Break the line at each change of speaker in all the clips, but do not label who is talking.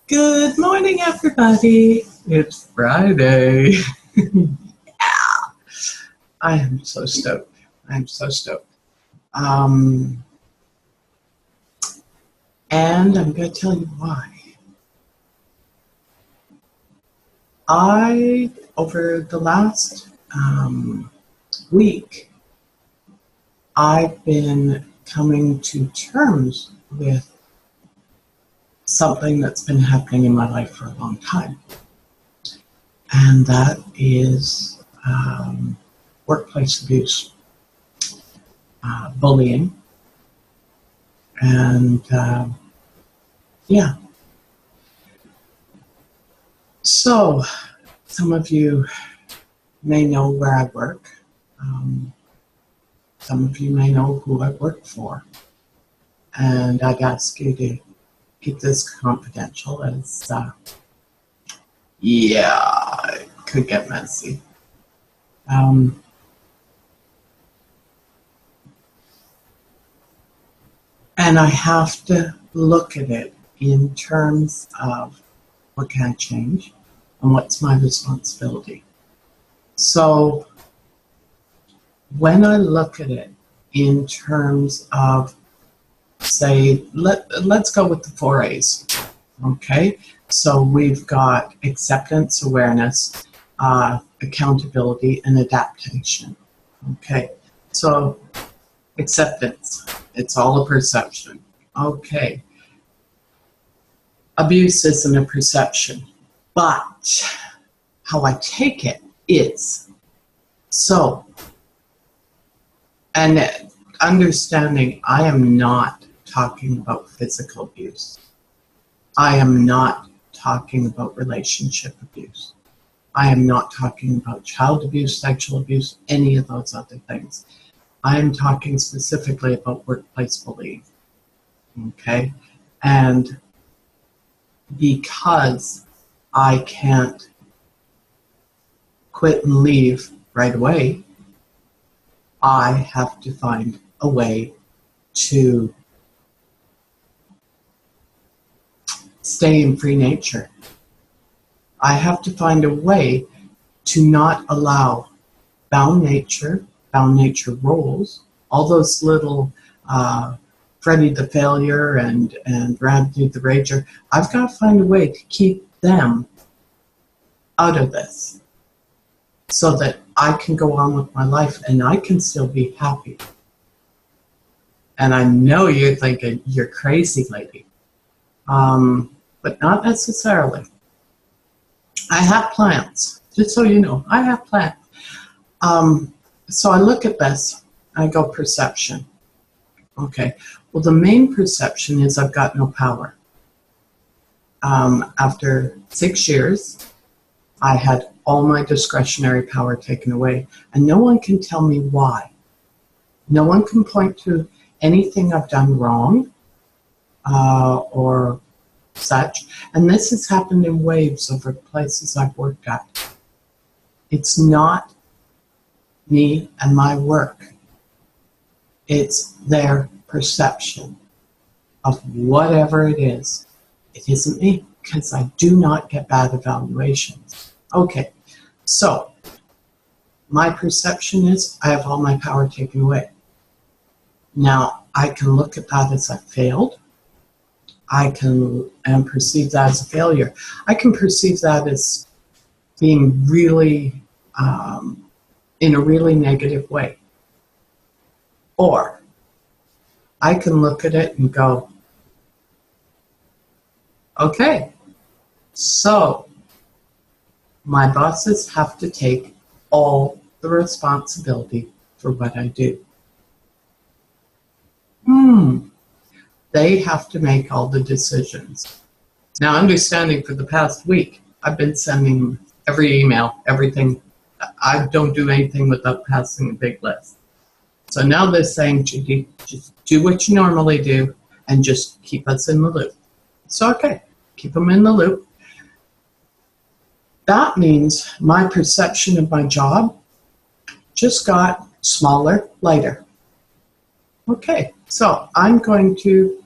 Good morning, everybody. It's Friday. I am so stoked. I'm so stoked. Um, and I'm going to tell you why. Over the last week, I've been coming to terms with something that's been happening in my life for a long time. And that is workplace abuse, bullying, and yeah. So, some of you may know where I work. Some of you may know who I work for. And I'd ask you to keep this confidential as, it could get messy. And I have to look at it in terms of what can I change and what's my responsibility. So when I look at it in terms of, say, let's go with the 4 A's, okay? So we've got acceptance, awareness, accountability, and adaptation, okay? So acceptance, it's all a perception, okay? Abuse isn't a perception, but how I take it is. So, and understanding, I am not talking about physical abuse. I am not talking about relationship abuse. I am not talking about child abuse, sexual abuse, any of those other things. I am talking specifically about workplace bullying. Okay? And because I can't quit and leave right away, I have to find a way to stay in free nature. I have to find a way to not allow bound nature roles, all those little Freddy the Failure and Randy the Rager. I've got to find a way to keep them out of this so that I can go on with my life and I can still be happy. And I know you're thinking, you're crazy, lady. But not necessarily. I have plans, just so you know, I have plans. So I look at this, I go perception. Okay, well the main perception is I've got no power. After 6 years, I had all my discretionary power taken away, and no one can tell me why. No one can point to anything I've done wrong or such, and this has happened in waves over places I've worked at. It's not me and my work. It's their perception of whatever it is. It isn't me, because I do not get bad evaluations. Okay, so my perception is I have all my power taken away. Now, I can look at that as I failed. I can perceive that as a failure. I can perceive that as being really, in a really negative way. Or I can look at it and go, okay, so my bosses have to take all the responsibility for what I do. They have to make all the decisions. Now, understanding for the past week, I've been sending every email, everything. I don't do anything without passing a big list. So now they're saying, Judy, just do what you normally do and just keep us in the loop. So, okay, keep them in the loop. That means my perception of my job just got smaller, lighter. Okay, so I'm going to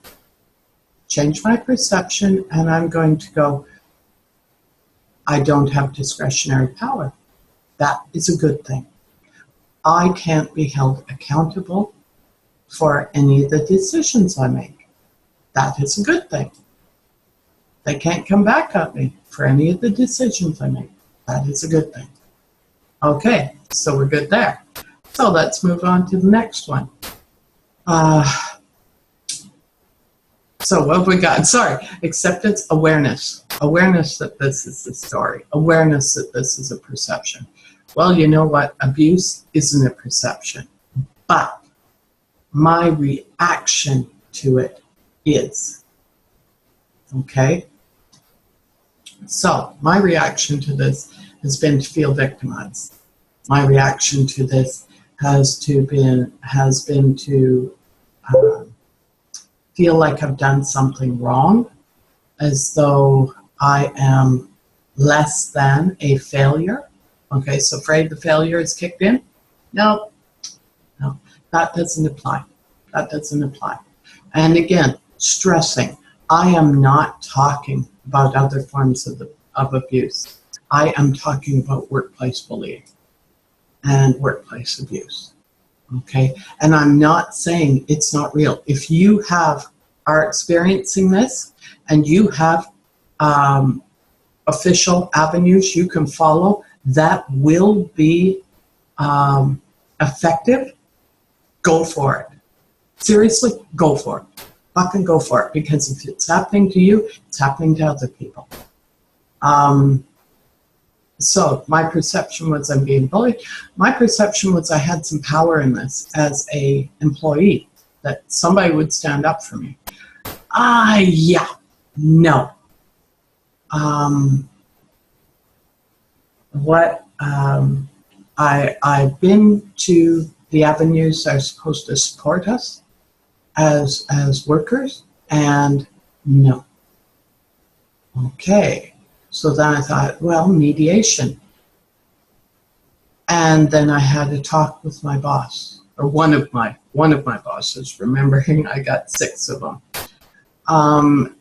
change my perception, and I'm going to go, I don't have discretionary power. That is a good thing. I can't be held accountable for any of the decisions I make. That is a good thing. They can't come back at me for any of the decisions I make. That is a good thing. Okay, so we're good there. So let's move on to the next one. So what have we got? Sorry, acceptance, awareness. Awareness that this is the story. Awareness that this is a perception. Well, you know what? Abuse isn't a perception. But my reaction to it is. Okay? So my reaction to this has been to feel victimized. My reaction to this has been to feel like I've done something wrong, as though I am less than a failure. Okay, so afraid the failure is kicked in? No, that doesn't apply. That doesn't apply. And again, stressing, I am not talking about other forms of abuse. I am talking about workplace bullying and workplace abuse. Okay, and I'm not saying it's not real. If you are experiencing this and you have official avenues you can follow that will be effective, go for it. Seriously, go for it. Fucking go for it, because if it's happening to you, it's happening to other people. So my perception was I'm being bullied. My perception was I had some power in this as a employee, that somebody would stand up for me. Yeah, no. I've been to the avenues that are supposed to support us as workers, and no. Okay. So then I thought, well, mediation. And then I had a talk with my boss, or one of my bosses, remembering I got 6 of them.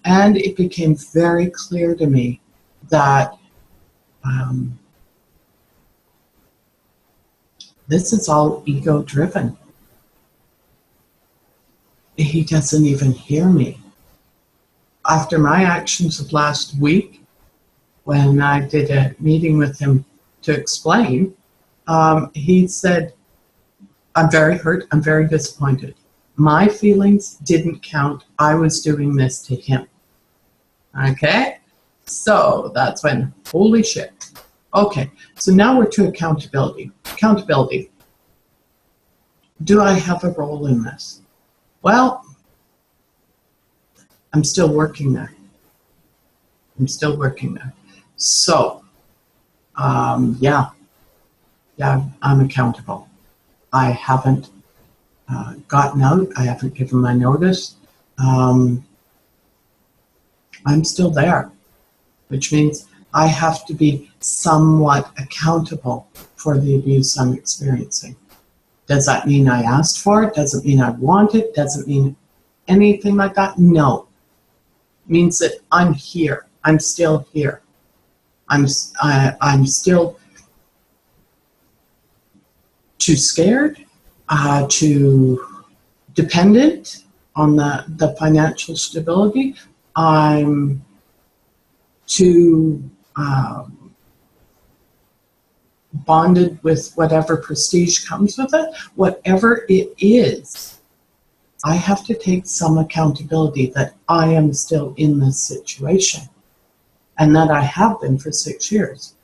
And it became very clear to me that this is all ego-driven. He doesn't even hear me. After my actions of last week, when I did a meeting with him to explain, he said, I'm very hurt, I'm very disappointed. My feelings didn't count. I was doing this to him. Okay? So that's when, holy shit. Okay, so now we're to accountability. Accountability. Do I have a role in this? Well, I'm still working there. I'm still working there. So, yeah, I'm accountable. I haven't gotten out. I haven't given my notice. I'm still there, which means I have to be somewhat accountable for the abuse I'm experiencing. Does that mean I asked for it? Doesn't mean I want it? Doesn't mean anything like that? No. It means that I'm here. I'm still here. I'm still too scared, too dependent on the financial stability. I'm too bonded with whatever prestige comes with it. Whatever it is, I have to take some accountability that I am still in this situation, and that I have been for 6 years.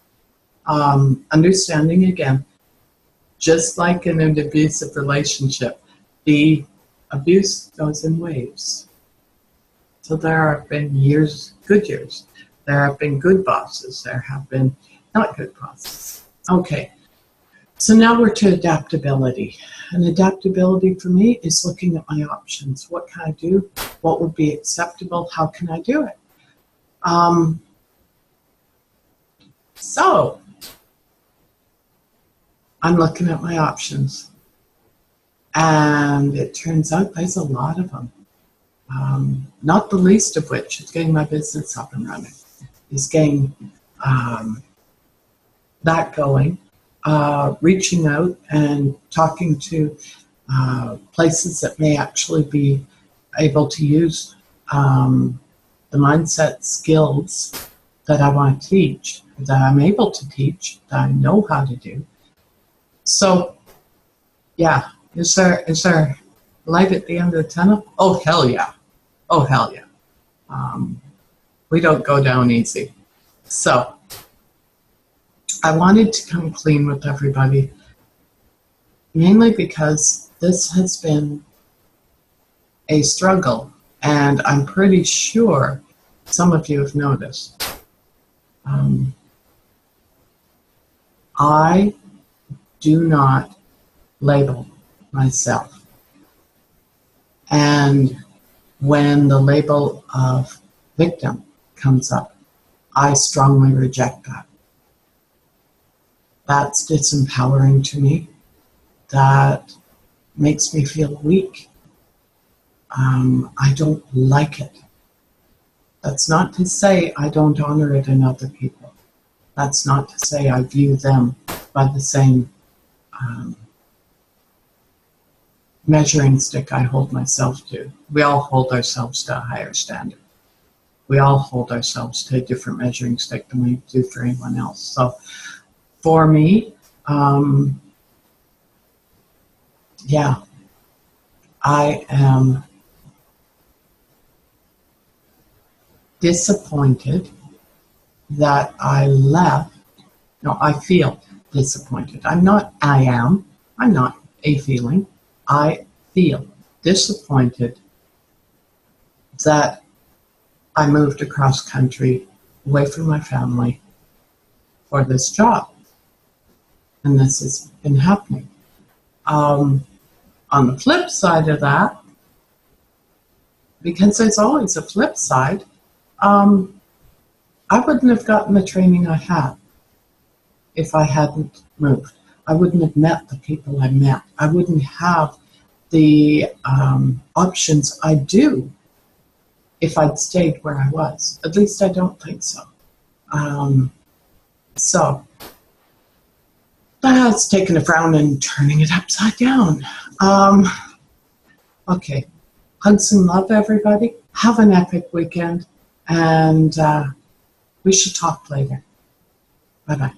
Understanding again, just like in an abusive relationship, the abuse goes in waves. So there have been years, good years. There have been good bosses. There have been not good bosses. Okay, so now we're to adaptability. And adaptability for me is looking at my options. What can I do? What would be acceptable? How can I do it? So I'm looking at my options. And it turns out there's a lot of them. Not the least of which is getting my business up and running, is getting that going, reaching out and talking to places that may actually be able to use the mindset skills that I want to teach, that I'm able to teach, that I know how to do. So, yeah, is there light at the end of the tunnel? Oh, hell yeah. Oh, hell yeah. We don't go down easy. So, I wanted to come clean with everybody, mainly because this has been a struggle, and I'm pretty sure some of you have noticed. I do not label myself. And when the label of victim comes up, I strongly reject that. That's disempowering to me. That makes me feel weak. I don't like it. That's not to say I don't honor it in other people. That's not to say I view them by the same measuring stick I hold myself to. We all hold ourselves to a higher standard. We all hold ourselves to a different measuring stick than we do for anyone else. So for me, yeah, I am disappointed that I left. No, I feel disappointed. I'm not a feeling. I feel disappointed that I moved across country away from my family for this job. And this has been happening. On the flip side of that, because there's always a flip side, I wouldn't have gotten the training I had if I hadn't moved. I wouldn't have met the people I met. I wouldn't have the options I do if I'd stayed where I was. At least I don't think so. So that's taking a frown and turning it upside down. Okay, hugs and love, everybody. Have an epic weekend, and we should talk later. Bye-bye.